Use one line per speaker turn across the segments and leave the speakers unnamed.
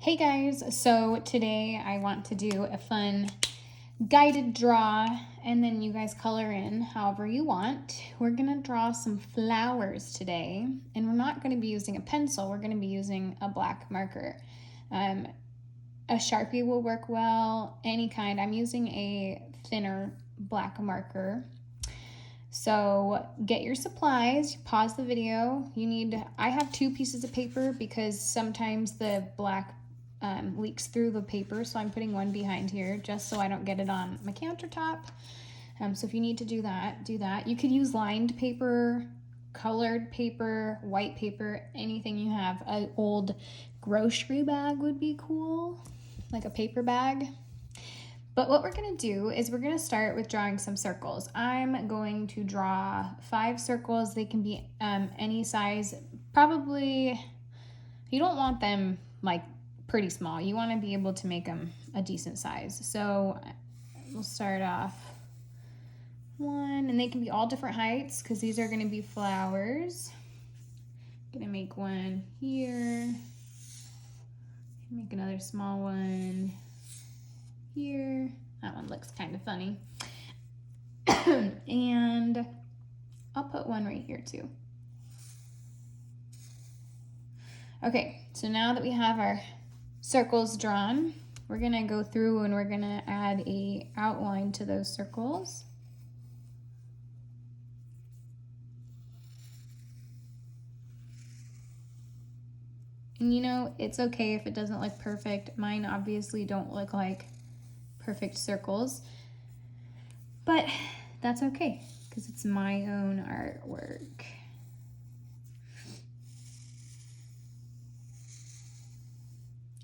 Hey guys, so today I want to do a fun guided draw and then you guys color in however you want. We're gonna draw some flowers today and we're not gonna be using a pencil, we're gonna be using a black marker. A Sharpie will work well, any kind. I'm using a thinner black marker. So get your supplies, pause the video. I have 2 pieces of paper because sometimes the black leaks through the paper, so I'm putting one behind here just so I don't get it on my countertop. So if you need to do that, do that. You could use lined paper, colored paper, white paper, anything you have. An old grocery bag would be cool, like a paper bag. But what we're gonna do is we're gonna start with drawing some circles. I'm going to draw 5 circles. They can be any size. Probably, you don't want them like pretty small. You wanna be able to make them a decent size. So we'll start off 1, and they can be all different heights because these are gonna be flowers. Gonna make one here. Make another small one here. That one looks kind of funny. And I'll put one right here too. Okay, so now that we have our circles drawn, we're gonna go through and we're gonna add a outline to those circles. And you know, it's okay if it doesn't look perfect. Mine obviously don't look like perfect circles, but that's okay because it's my own artwork.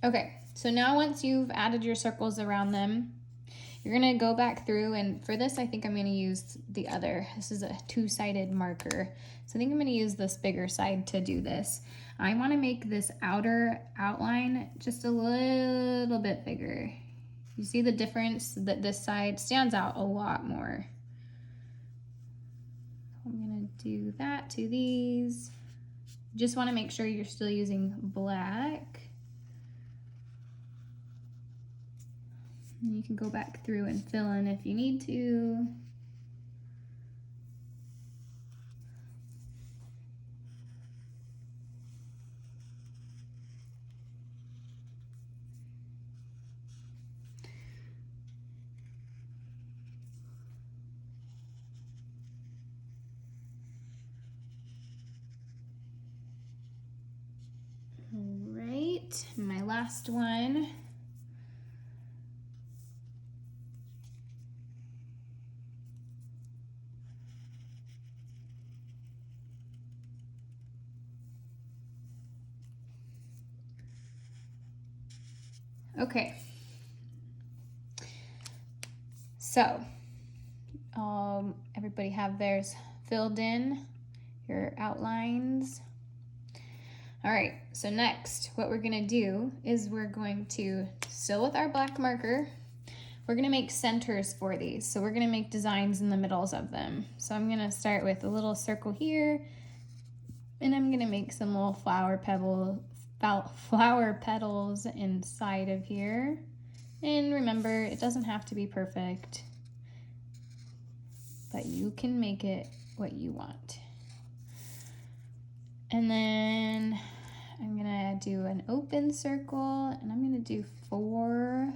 Okay, so now once you've added your circles around them, you're gonna go back through, and for this I think I'm gonna use this is a 2-sided marker. So I think I'm gonna use this bigger side to do this. I wanna make this outer outline just a little bit bigger. You see the difference that this side stands out a lot more. I'm gonna do that to these. Just wanna make sure you're still using black. And you can go back through and fill in if you need to. All right, my last one. Okay, so everybody have theirs filled in, your outlines. All right, so next what we're gonna do is we're going to, still with our black marker, we're gonna make centers for these. So we're gonna make designs in the middles of them. So I'm gonna start with a little circle here, and I'm gonna make some little flower petals inside of here. And remember, it doesn't have to be perfect, but you can make it what you want. And then I'm gonna do an open circle, and I'm gonna do 4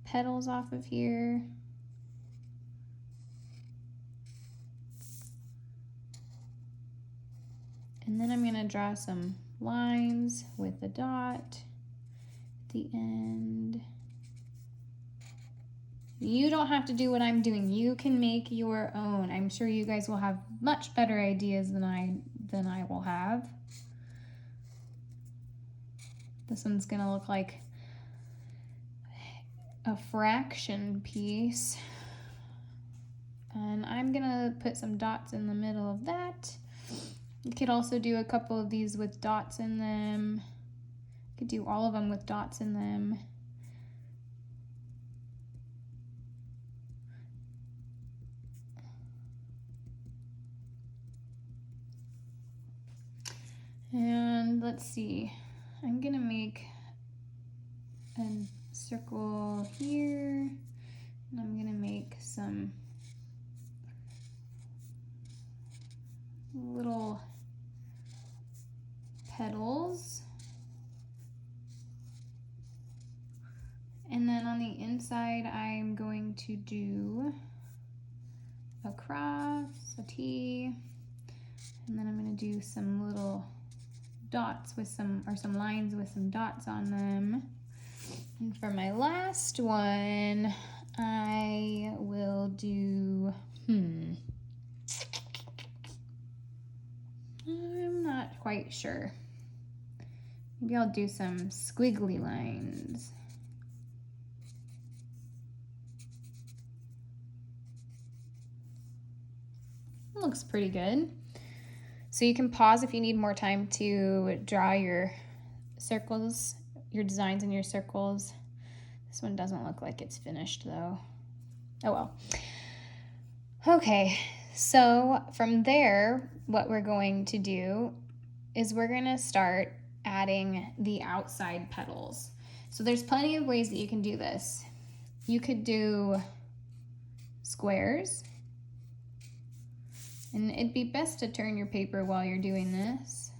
petals off of here. And then I'm gonna draw some lines with a dot at the end. You don't have to do what I'm doing. You can make your own. I'm sure you guys will have much better ideas than I will have. This one's gonna look like a fraction piece. And I'm gonna put some dots in the middle of that. You could also do a couple of these with dots in them. You could do all of them with dots in them. And let's see, I'm gonna make a circle here, and I'm gonna make some little petals. And then on the inside, I'm going to do a cross, a T, and then I'm going to do some little dots with some lines with some dots on them. And for my last one, I will do, I'm not quite sure. Maybe I'll do some squiggly lines. Looks pretty good. So you can pause if you need more time to draw your circles, your designs in your circles. This one doesn't look like it's finished though. Oh well. Okay, so from there, what we're going to do is we're gonna start adding the outside petals. So there's plenty of ways that you can do this. You could do squares. And it'd be best to turn your paper while you're doing this,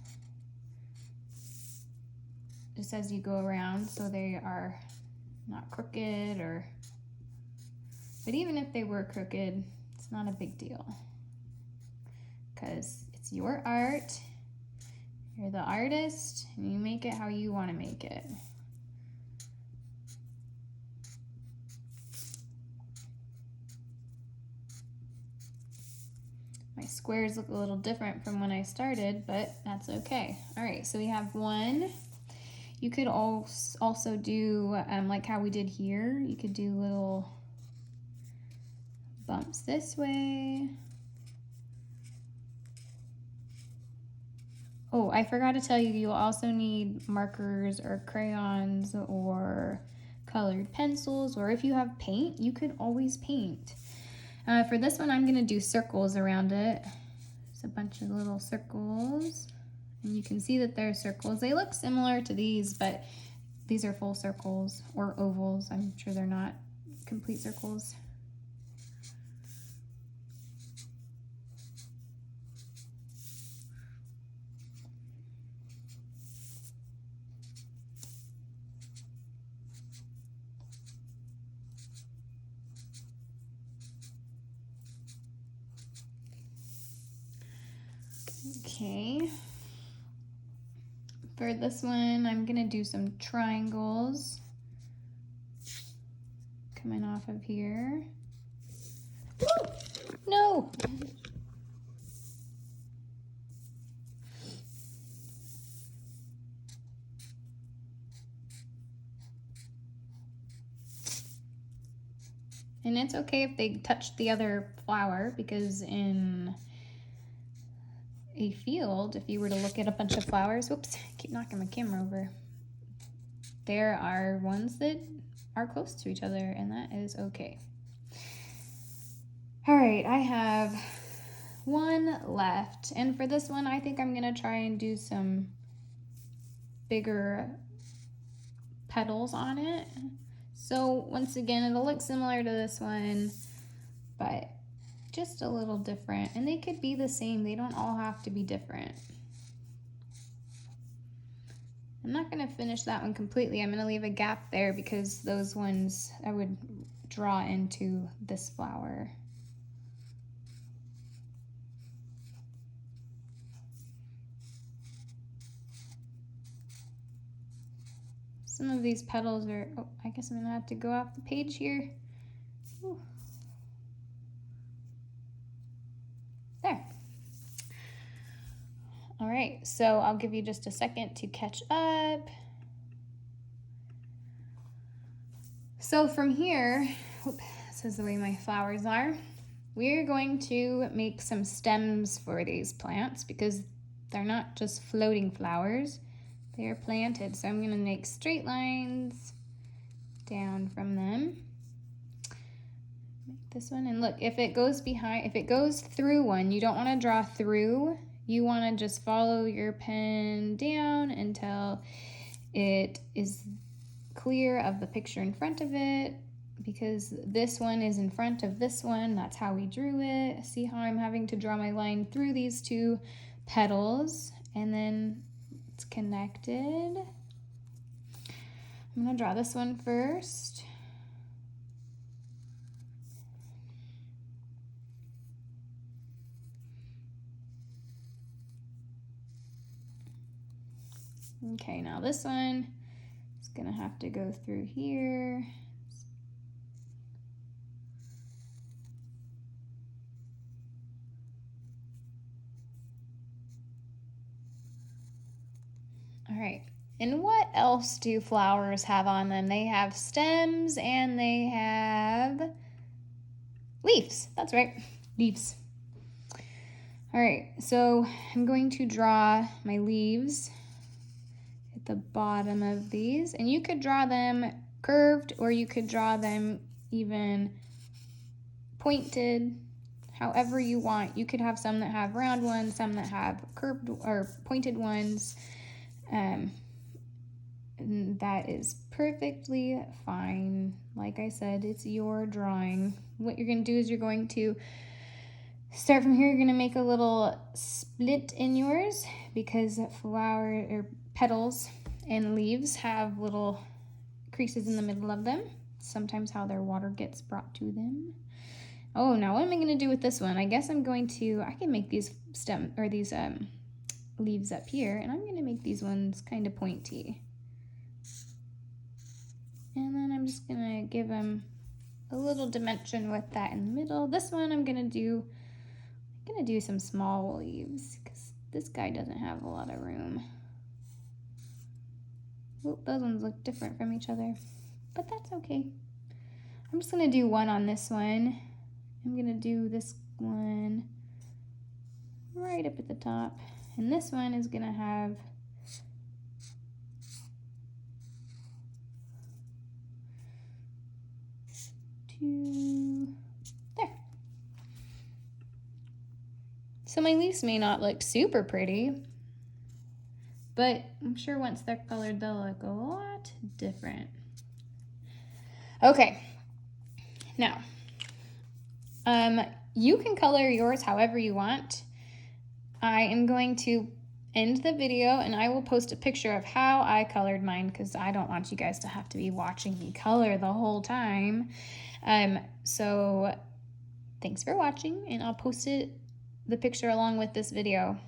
just as you go around so they are not crooked but even if they were crooked, it's not a big deal because it's your art, you're the artist, and you make it how you want to make it. My squares look a little different from when I started, but that's okay. All right, so we have one. You could also do, like how we did here, you could do little bumps this way. Oh, I forgot to tell you, you'll also need markers or crayons or colored pencils, or if you have paint, you could always paint. For this one, I'm gonna do circles around it. It's a bunch of little circles. And you can see that they're circles. They look similar to these, but these are full circles or ovals. I'm sure they're not complete circles. Okay, for this one, I'm gonna do some triangles coming off of here. Woo! No! And it's okay if they touch the other flower, because in a field, if you were to look at a bunch of flowers, whoops, I keep knocking my camera over, there are ones that are close to each other, and that is okay. All right, I have one left, and for this one, I think I'm gonna try and do some bigger petals on it. So once again, it'll look similar to this one, but just a little different, and they could be the same. They don't all have to be different. I'm not gonna finish that one completely. I'm gonna leave a gap there because those ones I would draw into this flower. Some of these petals are, oh, I guess I'm gonna have to go off the page here. Ooh. There. All right, so I'll give you just a second to catch up. So from here, this is the way my flowers are. We're going to make some stems for these plants because they're not just floating flowers, they are planted. So I'm gonna make straight lines down from them. Make this one, and look, if it goes behind, if it goes through one, you don't wanna draw through. You wanna just follow your pen down until it is clear of the picture in front of it because this one is in front of this one. That's how we drew it. See how I'm having to draw my line through these two petals and then it's connected. I'm gonna draw this one first. Okay, now this one is gonna have to go through here. All right, and what else do flowers have on them? They have stems and they have leaves. That's right, leaves. All right, so I'm going to draw my leaves at the bottom of these, and you could draw them curved or you could draw them even pointed, however you want. You could have some that have round ones, some that have curved or pointed ones. And that is perfectly fine. Like I said, it's your drawing. What you're going to do is you're going to start from here. You're going to make a little split in yours because flower or petals and leaves have little creases in the middle of them. Sometimes how their water gets brought to them. Oh, now what am I going to do with this one? I guess I'm going to, I can make these stem or these leaves up here, and I'm going to make these ones kind of pointy. And then I'm just going to give them a little dimension with that in the middle. This one I'm going to do some small leaves because this guy doesn't have a lot of room. Oh, those ones look different from each other, but that's okay. I'm just going to do one on this one. I'm going to do this one right up at the top. And this one is going to have two there. So my leaves may not look super pretty, but I'm sure once they're colored, they'll look a lot different. Okay, now, you can color yours however you want. I am going to end the video and I will post a picture of how I colored mine because I don't want you guys to have to be watching me color the whole time. So thanks for watching and I'll post the picture along with this video.